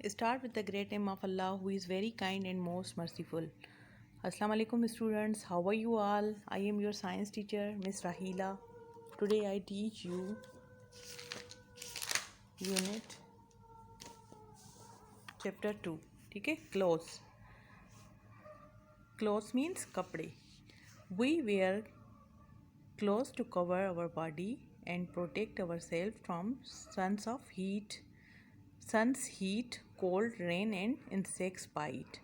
Start with the great name of Allah, who is very kind and most merciful. Assalamu alaikum students, how are you all? I am your science teacher, Miss Rahila. Today I teach you unit chapter 2. ठीक है, clothes. Clothes means कपड़े. We wear clothes to cover our body and protect ourselves from sun's heat, cold, rain and insects bite.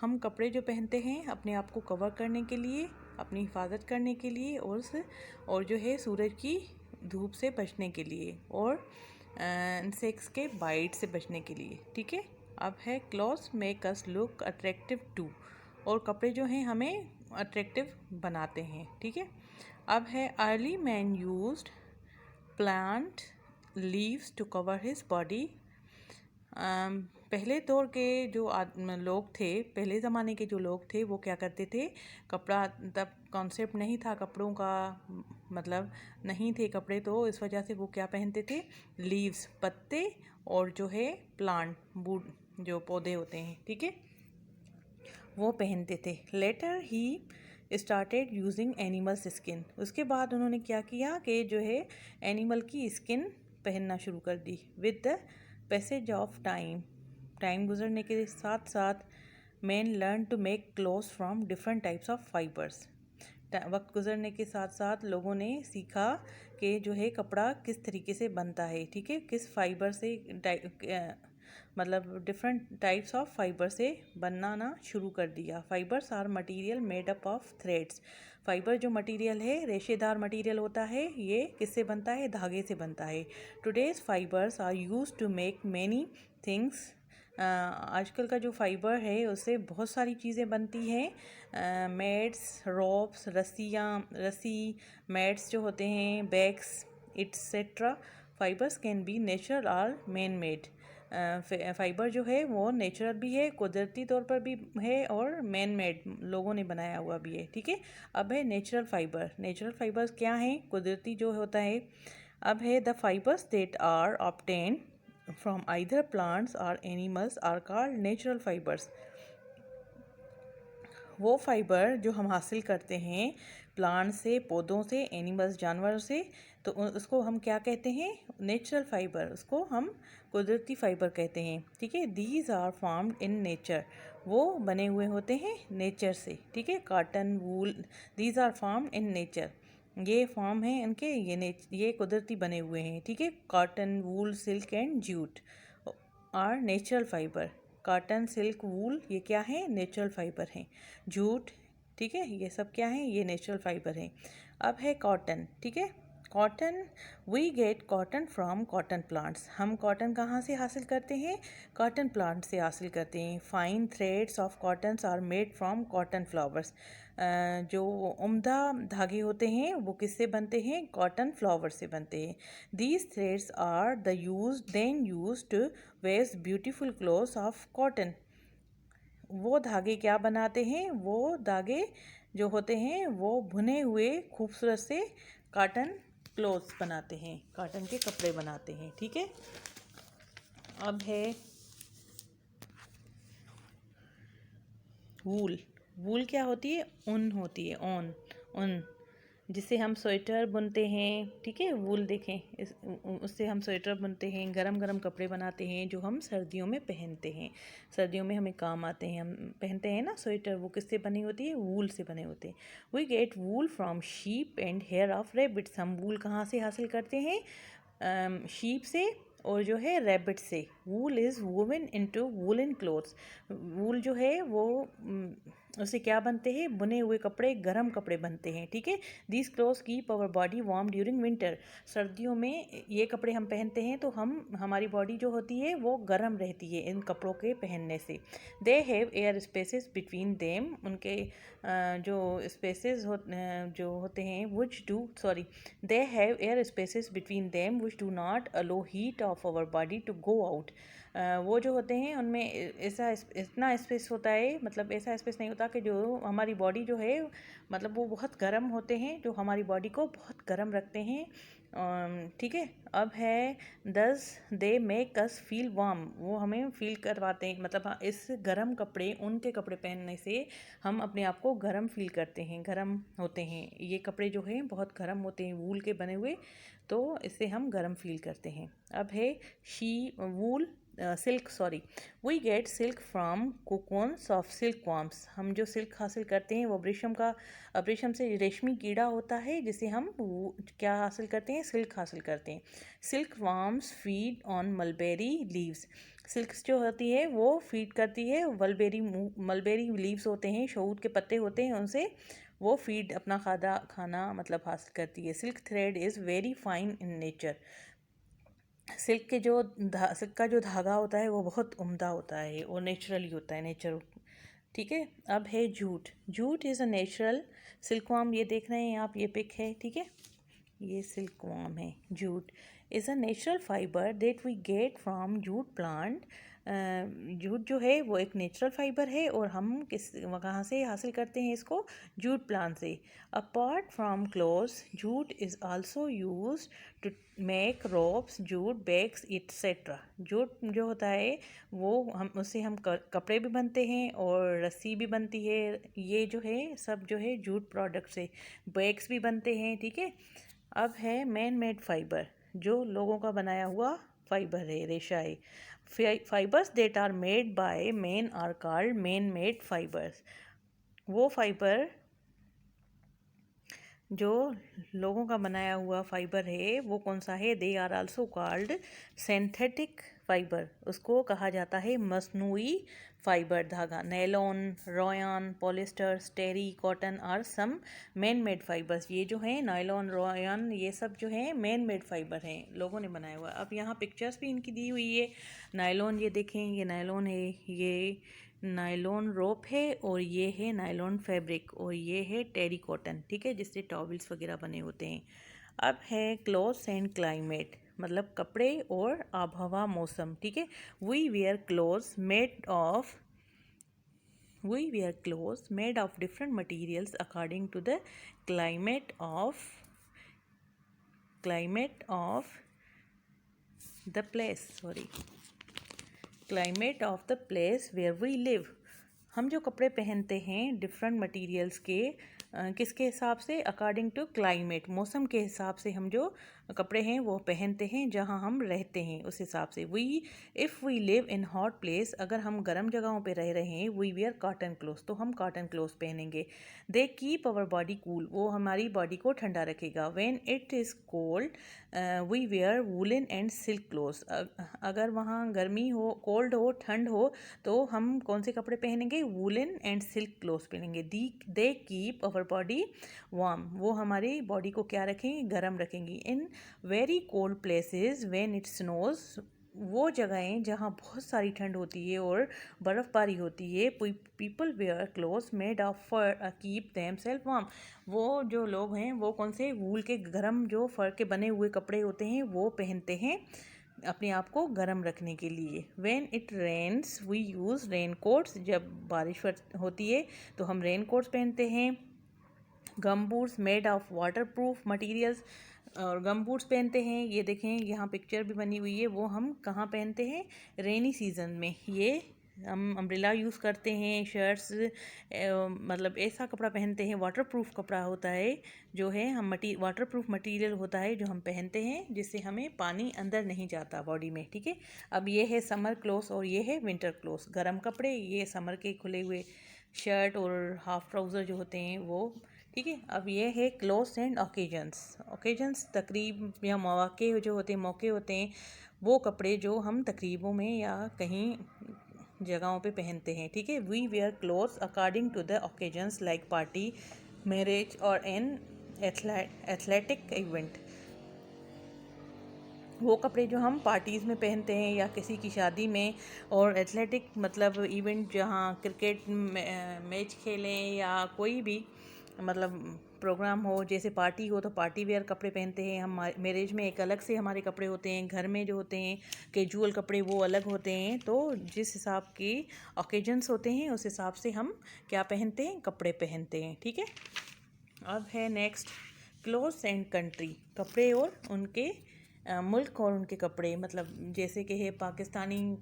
हम कपड़े जो पहनते हैं अपने आप को कवर करने के लिए, अपनी हिफाजत करने के लिए और जो है सूरज की धूप से बचने के लिए और इंसेक्ट्स के बाइट से बचने के लिए. ठीक है. अब है clothes make us look attractive too. और कपड़े जो हैं हमें अट्रैक्टिव बनाते हैं. ठीक है. अब है early man used plant leaves to cover his body. पहले दौर के जो लोग थे, पहले ज़माने के जो लोग थे, वो क्या करते थे, कपड़ा तब कॉन्सेप्ट नहीं था, कपड़ों का मतलब नहीं थे कपड़े, तो इस वजह से वो क्या पहनते थे, लीव्स, पत्ते और जो है प्लांट, बूट जो पौधे होते हैं, ठीक है, वो पहनते थे. Later he started using animals skin. उसके बाद उन्होंने क्या किया कि जो है एनिमल की स्किन पहनना शुरू कर दी. With the passage of time गुजरने के साथ साथ man learn to make clothes from different types of fibres. वक्त गुजरने के साथ साथ लोगों ने सीखा कि जो है कपड़ा किस तरीके से बनता है. ठीक है. किस फाइबर से मतलब डिफरेंट टाइप्स ऑफ फाइबर से बनाना शुरू कर दिया. Fibres are material made up of threads. Fibre जो मटेरियल है, रेशेदार मटेरियल होता है, ये किससे बनता है, धागे से बनता है. Today's fibres are used to make many things. आजकल का जो फाइबर है उससे बहुत सारी चीज़ें बनती हैं. मैट्स, रोप्स, रस्सी, मैट्स जो होते हैं, bags etcetera. Fibres can be natural और मैन मेड. फाइबर जो है वो नेचुरल भी है, कुदरती तौर पर भी है, और मैन मेड लोगों ने बनाया हुआ भी है. ठीक है. अब है नेचुरल फाइबर. नेचुरल फाइबर्स क्या हैं, कुदरती जो होता है. अब है the fibres that are obtain from either plants और animals are called natural fibres. वो फाइबर जो हम हासिल करते हैं प्लांट से, पौधों से, एनिमल्स जानवरों से, तो उसको हम क्या कहते हैं, नेचुरल फाइबर. उसको हम कुदरती फाइबर कहते हैं. ठीक है. These are formed in nature. वो बने हुए होते हैं नेचर से. ठीक है. Cotton, wool, these are formed in nature. ये फॉर्म है इनके, ये कुदरती बने हुए हैं. ठीक है. Cotton, wool, silk and jute are natural fibre. Cotton, silk, wool ये क्या है, नेचुरल फाइबर हैं. जूट, ठीक है, ये सब क्या है, ये नेचुरल फाइबर हैं. अब है कॉटन. ठीक है. Cotton, we get cotton from cotton plants. हम कॉटन कहाँ से हासिल करते हैं, कॉटन प्लांट से हासिल करते हैं. Fine threads of cottons are made from cotton flowers. जो उम्दा धागे होते हैं वो किससे बनते हैं, कॉटन फ्लावर से बनते हैं. These threads are then use to west beautiful clothes of cotton. वो धागे क्या बनाते हैं, वो धागे जो होते हैं वो भुने हुए खूबसूरत से कॉटन क्लोथ्स बनाते हैं, कॉटन के कपड़े बनाते हैं. ठीक है. अब है वूल. वूल क्या होती है, ऊन होती है, ऊन जिससे हम स्वेटर बुनते हैं. ठीक है. वूल देखें, उससे हम स्वेटर बुनते हैं, गरम गरम कपड़े बनाते हैं जो हम सर्दियों में पहनते हैं, सर्दियों में हमें काम आते हैं. हम पहनते हैं ना स्वेटर, वो किससे बनी होती है, वूल से बने होते हैं. We get wool from sheep and hair of rabbits. हम वूल कहाँ से हासिल करते हैं, शीप से और जो है रैबिट से. Wool is woven into woollen clothes. Wool जो है वो उससे क्या बनते हैं, बुने हुए कपड़े, गरम कपड़े बनते हैं. ठीक है. These clothes keep our body warm during winter. सर्दियों में ये कपड़े हम पहनते हैं तो हमारी बॉडी जो होती है वो गर्म रहती है इन कपड़ों के पहनने से. They have air spaces between them. उनके जो स्पेसेस जो होते हैं they have air spaces between them which do not allow heat of our body to go out. वो जो होते हैं उनमें इतना स्पेस होता है, मतलब ऐसा स्पेस नहीं होता कि जो हमारी बॉडी जो है, मतलब वो बहुत गर्म होते हैं, जो हमारी बॉडी को बहुत गर्म रखते हैं ठीक है। अब है दस they make us feel warm, वो हमें फील करवाते हैं, मतलब हाँ, इस गर्म कपड़े, ऊन के कपड़े पहनने से हम अपने आप को गर्म फील करते हैं, गर्म होते हैं। ये कपड़े जो हैं बहुत गर्म होते हैं, वूल के बने हुए, तो इससे हम गर्म फील करते हैं। अब है she wool silk, sorry, we get silk from cocoons of silkworms, हम जो सिल्क हासिल करते हैं वो रेशम से रेशमी कीड़ा होता है, जिसे हम क्या हासिल करते हैं, सिल्क हासिल करते हैं। Silk worms feed on mulberry leaves, silk जो होती है वो फीड करती है मलबेरी लीव्स होते हैं, शहूद के पत्ते होते हैं, उनसे वो फीड अपना खाना मतलब हासिल करती है। Silk thread is very fine in nature, silk का जो धागा होता है वो बहुत उम्दा होता है और नेचुरली होता है, नेचर। ठीक है। अब है jute, jute is a natural silkworm, ये देख रहे हैं आप, ये पिक है, ठीक है, ये सिल्कवार्म है। Jute is a natural fibre that we get from jute plant, jute जो है वो एक नेचुरल फाइबर है और हम कहाँ से हासिल करते हैं इसको, जूट प्लांट से। Apart from clothes jute is also use to make ropes, jute bags etcetera, jute जो होता है वो उससे हम कपड़े भी बनते हैं और रस्सी भी बनती है, ये जो है सब जो है जूट प्रोडक्ट से, बैग्स भी बनते हैं, ठीक है। अब है मैन मेड फाइबर, जो लोगों का बनाया हुआ फाइबर है, रेशा है। Fibres that are made by man are called man made fibres, वो फाइबर जो लोगों का बनाया हुआ फाइबर है वो कौन सा है, they are also called synthetic fibre, उसको कहा जाता है मसनूई फाइबर धागा। नैलॉन, रॉयन, पॉलिस्टर, स्टेरी, cotton are some man made fibres, ये जो हैं नायलॉन, रॉयन, ये सब जो हैं मैन मेड फाइबर हैं, लोगों ने बनाया हुआ। अब यहाँ पिक्चर्स भी इनकी दी हुई है। नायलॉन, ये देखें, ये नायलॉन है, ये नायलॉन रोप है, और ये है नायलॉन फैब्रिक, और ये है टेरी कॉटन, ठीक है, जिससे टॉवल्स वगैरह बने होते हैं। अब है क्लॉथ्स एंड क्लाइमेट, मतलब कपड़े और आबहवा, मौसम, ठीक है। We wear clothes made of different materials according to the climate of the place where we live, हम जो कपड़े पहनते हैं डिफरेंट मटेरियल्स के, किसके हिसाब से, अकॉर्डिंग टू क्लाइमेट, मौसम के हिसाब से हम जो कपड़े हैं वो पहनते हैं, जहाँ हम रहते हैं उस हिसाब से। If we live in hot place, अगर हम गर्म जगहों पे रह रहे हैं, वी वेयर कॉटन क्लोथ्स, तो हम कॉटन क्लोथ्स पहनेंगे। They keep our body cool, वो हमारी बॉडी को ठंडा रखेगा। When it is cold we wear woollen and silk clothes, अगर वहाँ गर्मी हो, कोल्ड हो, ठंड हो, तो हम कौन से कपड़े पहनेंगे, वुलन एंड सिल्क क्लोथ्स पहनेंगे। They keep our body warm, वो हमारी बॉडी को क्या रखेंगे, गर्म रखेंगी। In very cold places when it snows, वो जगहें जहाँ बहुत सारी ठंड होती है और बर्फ़बारी होती है, people wear clothes made of fur keep themself warm, वो जो लोग हैं वो कौन से, वूल के गर्म जो फर के बने हुए कपड़े होते हैं वो पहनते हैं अपने आप को गर्म रखने के लिए। When it rains we use rain coats, जब बारिश होती है तो हम रेन कोट्स पहनते हैं। Gum boots made of waterproof materials, और गम बूट्स पहनते हैं, ये देखें यहाँ पिक्चर भी बनी हुई है, वो हम कहाँ पहनते हैं, रेनी सीज़न में, ये हम अम्ब्रेला यूज़ करते हैं, शर्ट्स, मतलब ऐसा कपड़ा पहनते हैं, वाटर प्रूफ कपड़ा होता है जो है, हम वाटर प्रूफ मटीरियल होता है जो हम पहनते हैं, जिससे हमें पानी अंदर नहीं जाता बॉडी में, ठीक है। अब ये है समर क्लोथ्स और ये है विंटर क्लोथ्स, गर्म कपड़े, ये समर के खुले हुए शर्ट और हाफ ट्राउज़र जो होते हैं वो, ठीक है। अब ये है क्लोथ्स एंड ओकेजन्स, तकरीब या मौके जो होते हैं, मौके होते हैं, वो कपड़े जो हम तकरीबों में या कहीं जगहों पे पहनते हैं, ठीक है। We wear clothes according to the occasions like party, marriage और एन एथलेटिक इवेंट, वो कपड़े जो हम पार्टीज़ में पहनते हैं या किसी की शादी में, और एथलेटिक मतलब इवेंट, जहाँ क्रिकेट मैच खेलें या कोई भी मतलब प्रोग्राम हो, जैसे पार्टी हो तो पार्टी वेयर कपड़े पहनते हैं हम। मैरिज में एक अलग से हमारे कपड़े होते हैं, घर में जो होते हैं कैजुअल कपड़े वो अलग होते हैं, तो जिस हिसाब के ओकेजन्स होते हैं उस हिसाब से हम क्या पहनते हैं, कपड़े पहनते हैं, ठीक है। अब है नेक्स्ट क्लोथ्स एंड कंट्री, कपड़े और उनके मुल्क और उनके कपड़े, मतलब जैसे कि है पाकिस्तानी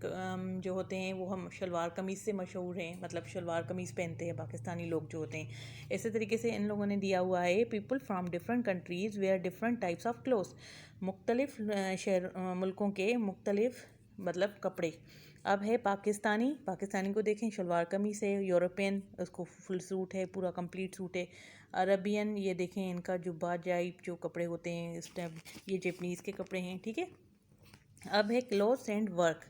जो होते हैं वो हम शलवार कमीज़ से मशहूर हैं, मतलब शलवार कमीज़ पहनते हैं पाकिस्तानी लोग जो होते हैं। इसी तरीके से इन लोगों ने दिया हुआ है people from different countries wear different types of clothes, मुख्तलिफ शहर मुल्कों के मुख्तलिफ मतलब कपड़े। अब है पाकिस्तानी, पाकिस्तानी को देखें शलवार कमीज़ है, यूरोपियन उसको फुल सूट है, पूरा कंप्लीट सूट है। अरबियन ये देखें इनका जुब्बा जाइब जो कपड़े होते हैं इस टाइम, ये जैपनीज़ के कपड़े हैं, ठीक है। अब है क्लोथ्स एंड वर्क,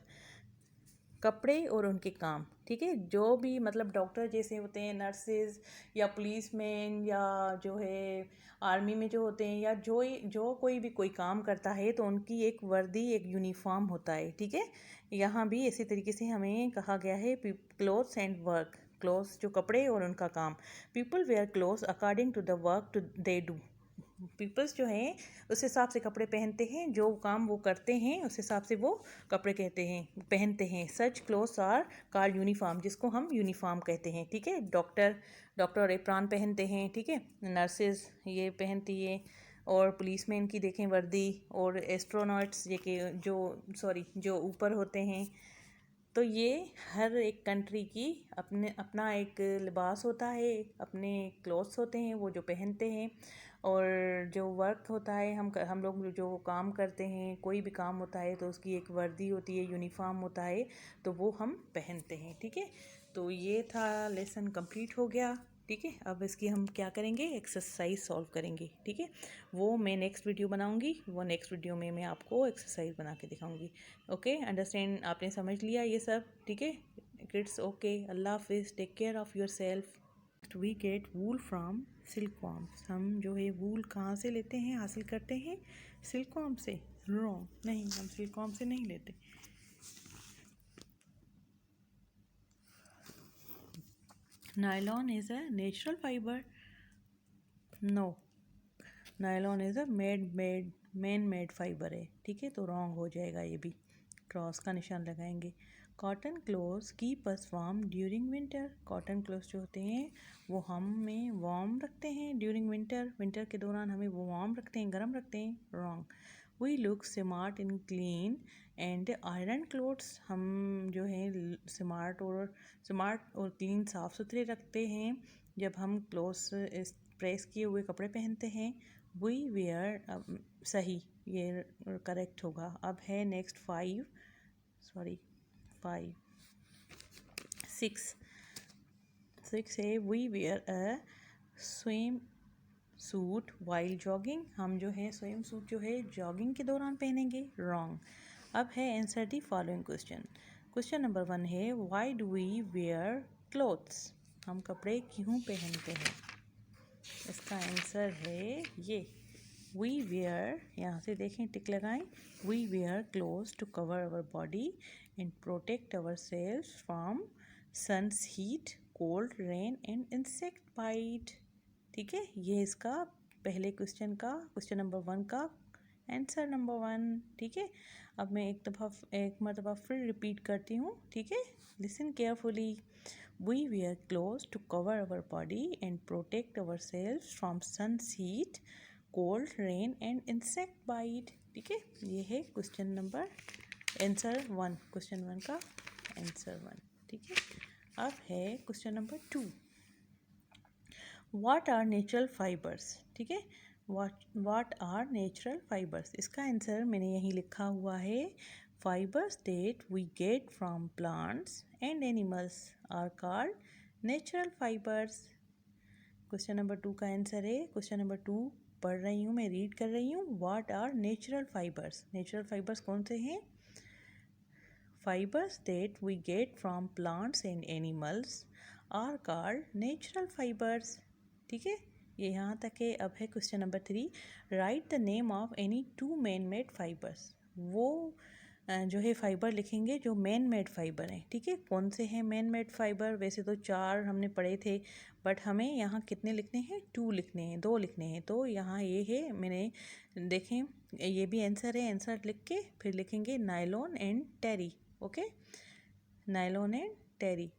कपड़े और उनके काम, ठीक है। जो भी मतलब डॉक्टर जैसे होते हैं, नर्सेज या पुलिस मैन या जो है आर्मी में जो होते हैं, या जो कोई भी कोई काम करता है तो उनकी एक वर्दी एक यूनिफॉर्म होता है, ठीक है। यहाँ भी इसी तरीके से हमें कहा गया है क्लोथ्स एंड वर्क, क्लोथ्स जो कपड़े और उनका काम। People wear clothes according to the work to they do, peoples जो हैं उस हिसाब से कपड़े पहनते हैं, जो काम वो करते हैं उस हिसाब से वो कपड़े कहते हैं पहनते हैं। सच क्लोथ्स आर कॉल्ड यूनिफॉर्म, जिसको हम यूनिफॉर्म कहते हैं, ठीक है। डॉक्टर एप्रॉन पहनते हैं, ठीक है। नर्सेज ये पहनती है, और पुलिस में इनकी देखें वर्दी, और एस्ट्रोनॉट्स ये के जो ऊपर होते हैं। तो ये हर एक कंट्री की अपना एक लिबास होता है, अपने क्लोथ्स होते हैं वो जो पहनते हैं। और जो वर्क होता है, हम लोग जो काम करते हैं, कोई भी काम होता है तो उसकी एक वर्दी होती है, यूनिफॉर्म होता है, तो वो हम पहनते हैं, ठीक है। तो ये था लेसन कंप्लीट हो गया, ठीक है। अब इसकी हम क्या करेंगे, एक्सरसाइज सॉल्व करेंगे, ठीक है। वो मैं नेक्स्ट वीडियो बनाऊंगी, वो नेक्स्ट वीडियो में मैं आपको एक्सरसाइज बना के दिखाऊंगी। ओके, अंडरस्टैंड, आपने समझ लिया ये सब, ठीक है किड्स। ओके, अल्लाह हाफिज़, take care of yourself. We get wool from silkworms, हम जो है वूल कहाँ से लेते हैं, हासिल करते हैं सिल्कवॉर्म से। रॉन्ग, नहीं, हम सिल्कवॉर्म से नहीं लेते। Nylon is a natural fibre, no, nylon is a man made fibre है, ठीक है। तो रॉन्ग हो जाएगा ये भी, क्रॉस का निशान लगाएंगे। Cotton clothes keep us warm during winter, cotton clothes जो होते हैं वो हमें वार्म रखते हैं ड्यूरिंग विंटर के दौरान हमें वो वार्म रखते हैं, गर्म रखते हैं। Wrong. We look smart in clean and iron clothes, हम जो है स्मार्ट और क्लीन साफ़ सुथरे रखते हैं जब हम क्लोथ्स प्रेस किए हुए कपड़े पहनते हैं। वी वेयर, सही, ये करेक्ट होगा। अब है नेक्स्ट 6 है we wear a swim suit while jogging, हम जो है स्विम सूट जो है जॉगिंग के दौरान पहनेंगे। रॉन्ग। अब है answer the following question number 1 है why do we wear clothes, हम कपड़े क्यों पहनते हैं। इसका आंसर है ये, वी वेयर, यहाँ से देखें टिक लगाएं, we wear clothes to cover our body and protect ourselves from sun's heat, cold, rain and insect bite, ठीक है। ये इसका पहले क्वेश्चन नंबर 1 का आंसर नंबर 1, ठीक है। अब मैं एक मरतबा फिर रिपीट करती हूँ, ठीक है। Listen carefully. We wear clothes to cover our body and protect ourselves from sun's heat, cold, rain and insect bite, ठीक है। ये है क्वेश्चन 1 का आंसर 1, ठीक है। अब है question number 2, what are natural fibres, ठीक है। व्हाट आर नेचुरल फाइबर्स, इसका आंसर मैंने यहीं लिखा हुआ है, fibres that we get from plants and animals are called natural fibres. Question number 2 का आंसर है, क्वेश्चन नंबर 2 पढ़ रही हूँ मैं, रीड कर रही हूँ। What are natural fibres, natural fibres कौन से हैं, fibres that we get from plants and animals are called natural fibres, ठीक है। ये यहाँ तक है। अब है question number 3, write the name of any 2 man made fibres, वो जो है फाइबर लिखेंगे जो मैन मेड फाइबर हैं, ठीक है। कौन से हैं मैन मेड फाइबर, वैसे तो 4 हमने पढ़े थे, बट हमें यहाँ कितने लिखने हैं, 2 लिखने हैं, 2 लिखने हैं। तो यहाँ ये है, मैंने देखें ये भी आंसर है, आंसर लिख के फिर लिखेंगे nylon and terry, okay, nylon and terry.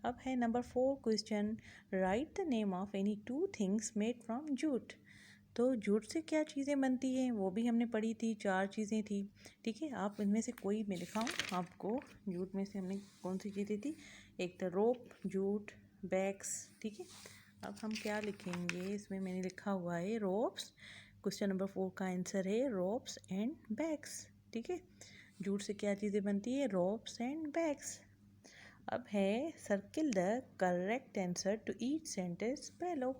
अब है number 4 question, write the name of any 2 things made from jute, तो जूट से क्या चीज़ें बनती हैं वो भी हमने पढ़ी थी, 4 चीज़ें थी। ठीक है, आप इनमें से कोई मैं दिखाऊँ आपको, जूट में से हमने कौन सी चीज़ें थी। एक तो रोप, जूट, बैग्स। ठीक है, अब हम क्या लिखेंगे, इसमें मैंने लिखा हुआ है रोप्स। क्वेश्चन नंबर 4 का आंसर है रोप्स एंड बैग्स। ठीक है, जूट से क्या चीज़ें बनती है, रोप्स एंड बैग्स। अब है circle the correct answer to each sentence below.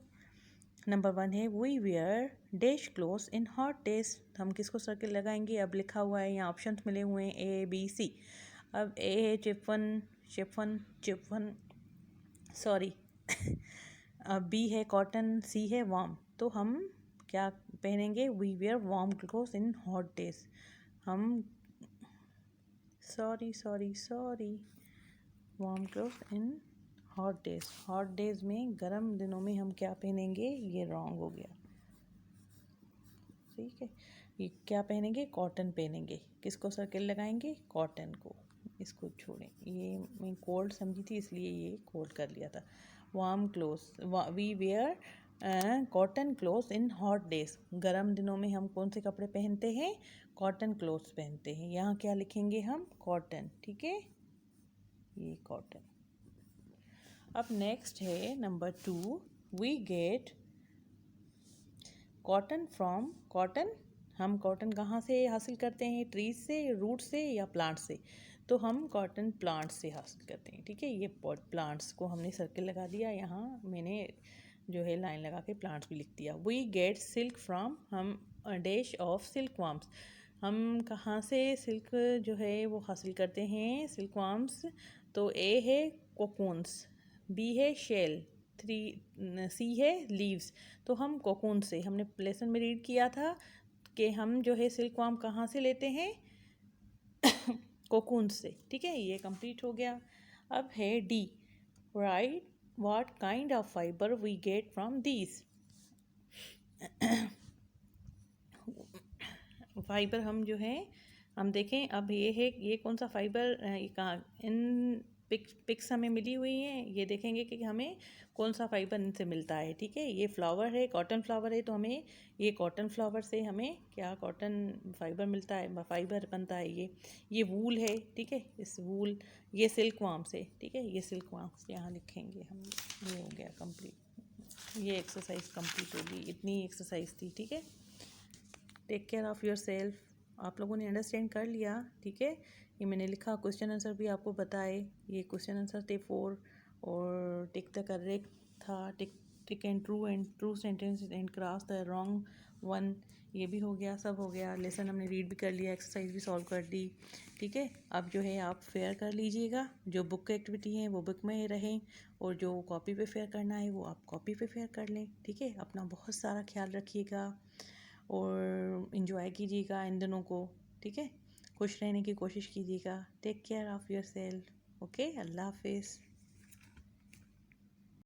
Number 1 है we wear dash cloth in hot days. हम किसको सर्किल लगाएंगे, अब लिखा हुआ है यहाँ ऑप्शन मिले हुए हैं ए बी सी। अब ए है चिफन, चिफन चिफन सॉरी अब बी है कॉटन, सी है वार्म। तो हम क्या पहनेंगे, we wear warm cloth in hot days. हम sorry warm cloth in hot days. Hot days में गर्म दिनों में हम क्या पहनेंगे, ये रॉन्ग हो गया। ठीक है, ये क्या पहनेंगे, कॉटन पहनेंगे। किसको सर्किल लगाएंगे, कॉटन को। इसको छोड़ें, ये मैं कोल्ड समझी थी इसलिए ये कोल्ड कर लिया था। Warm clothes, we wear cotton clothes in hot days. गर्म दिनों में हम कौन से कपड़े पहनते हैं, कॉटन क्लोथ्स पहनते हैं। यहाँ क्या लिखेंगे हम, कॉटन। ठीक है, ये कॉटन। अब नेक्स्ट है number 2, we get cotton from, cotton हम कॉटन कहाँ से हासिल करते हैं, ट्रीज से, रूट से या प्लांट से। तो हम कॉटन प्लांट से हासिल करते हैं। ठीक है, ये प्लांट्स को हमने सर्किल लगा दिया, यहाँ मैंने जो है लाइन लगा के प्लांट्स भी लिख दिया। वी गेट सिल्क फ्रॉम, हम डैश ऑफ सिल्क वार्म्स। हम कहाँ से सिल्क जो है वो हासिल करते हैं, सिल्क वार्म्स। तो ए है कोकून्स, बी है शेल, सी है लीव्स। तो हम कोकून से, हमने लेसन में रीड किया था कि हम जो है सिल्क वार्म कहाँ से लेते हैं, कोकून से। ठीक है, ये कंप्लीट हो गया। अब है D, right what kind of fibre we get from these. Fibre हम जो है हम देखें, अब ये है, ये कौन सा फाइबर, ये कहाँ, इन पिक्स हमें मिली हुई हैं, ये देखेंगे कि हमें कौन सा फाइबर इनसे मिलता है। ठीक है, ये फ्लावर है, कॉटन फ्लावर है, तो हमें ये कॉटन फ्लावर से हमें क्या कॉटन फाइबर मिलता है, फाइबर बनता है। ये वूल है। ठीक है, इस वूल, ये सिल्क वार्म से। ठीक है, ये सिल्क वार्म से यहाँ लिखेंगे हम। ये हो गया कंप्लीट, ये एक्सरसाइज कंप्लीट होगी, इतनी एक्सरसाइज थी। ठीक है, take care of yourself. आप लोगों ने अंडरस्टैंड कर लिया। ठीक है, ये मैंने लिखा, क्वेश्चन आंसर भी आपको बताए। ये क्वेश्चन आंसर थे 4, और टिक द करेक्ट था, tick and true sentence and cross the wrong one. ये भी हो गया, सब हो गया। लेसन हमने रीड भी कर लिया, एक्सरसाइज भी सॉल्व कर दी। ठीक है, अब जो है आप फेयर कर लीजिएगा, जो बुक एक्टिविटी है वो बुक में रहें, और जो कॉपी पे फेयर करना है वो आप कॉपी पे फेयर कर लें। ठीक है, अपना बहुत सारा ख्याल रखिएगा और इन्जॉय कीजिएगा इन दिनों को। ठीक है, खुश रहने की कोशिश कीजिएगा। Take care of yourself. Okay, अल्लाह हाफिज़।